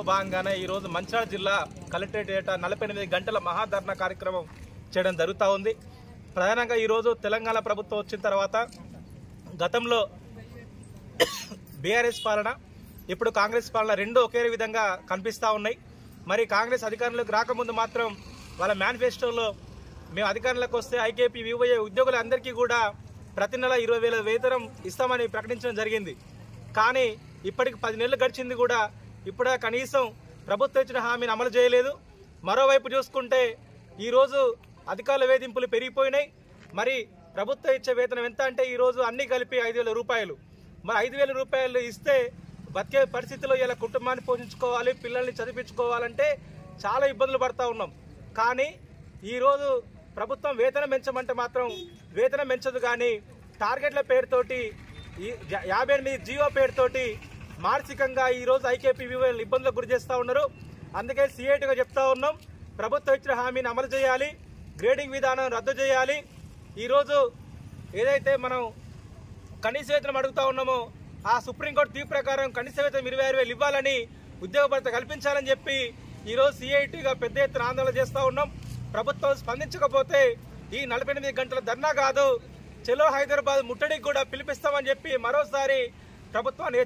భాగంగానే ఈ రోజు మంచిర్యాల జిల్లా కలెక్టరేట్ ఏటా 48 గంటల మహాధర్నా కార్యక్రమం చేయడం జరుగుతూ ఉంది. ప్రధానంగా ఈ రోజు తెలంగాణ ప్రభుత్వం వచ్చిన తర్వాత గతంలో బీఆర్ఎస్ పాలన, ఇప్పుడు కాంగ్రెస్ పాలన రెండు ఒకే విధంగా కనిపిస్తూ ఉన్నాయి. మరి కాంగ్రెస్ అధికారంలోకి రాకముందు మాత్రం వాళ్ళ మేనిఫెస్టోలో మేము అధికారంలోకి వస్తే ఐకేపీ వివోఏ ఉద్యోగులందరికీ కూడా ప్రతి నెల 20,000 వేతనం ఇస్తామని ప్రకటించడం జరిగింది. కానీ ఇప్పటికి 10 నెలలు గడిచింది కూడా ఇప్పుడు కనీసం ప్రభుత్వం ఇచ్చిన హామీని అమలు చేయలేదు. మరోవైపు చూసుకుంటే ఈరోజు అధికారుల వేధింపులు పెరిగిపోయినాయి. మరి ప్రభుత్వం ఇచ్చే వేతనం ఎంత అంటే ఈరోజు అన్ని కలిపి 5,000 రూపాయలు. మరి 5,000 రూపాయలు ఇస్తే బతికే పరిస్థితిలో ఇలా కుటుంబాన్ని పోషించుకోవాలి, పిల్లల్ని చదివించుకోవాలంటే చాలా ఇబ్బందులు పడతా ఉన్నాం. కానీ ఈరోజు ప్రభుత్వం వేతనం పెంచమంటే మాత్రం వేతనం పెంచదు. కానీ టార్గెట్ల పేరుతోటి 58 జీవో పేరుతోటి మానసికంగా ఈరోజు ఐకేపీ వివోలు ఇబ్బందులకు గురి చేస్తూ ఉన్నారు. అందుకే సిఐటిగా చెప్తా ఉన్నాం, ప్రభుత్వం ఇచ్చిన హామీని అమలు చేయాలి, గ్రేడింగ్ విధానం రద్దు చేయాలి. ఈరోజు ఏదైతే మనం కనీస వేతనం అడుగుతా ఉన్నామో ఆ సుప్రీంకోర్టు తీర్పు ప్రకారం కనీస వేతనం 26,000 ఇవ్వాలని, ఉద్యోగ భద్రత కల్పించాలని చెప్పి ఈరోజు సిఐటిగా పెద్ద ఎత్తున ఆందోళన చేస్తూ ఉన్నాం. ప్రభుత్వం స్పందించకపోతే ఈ 48 గంటల ధర్నా కాదు, చలో హైదరాబాద్ ముట్టడికి కూడా పిలిపిస్తామని చెప్పి మరోసారి ప్రభుత్వాన్ని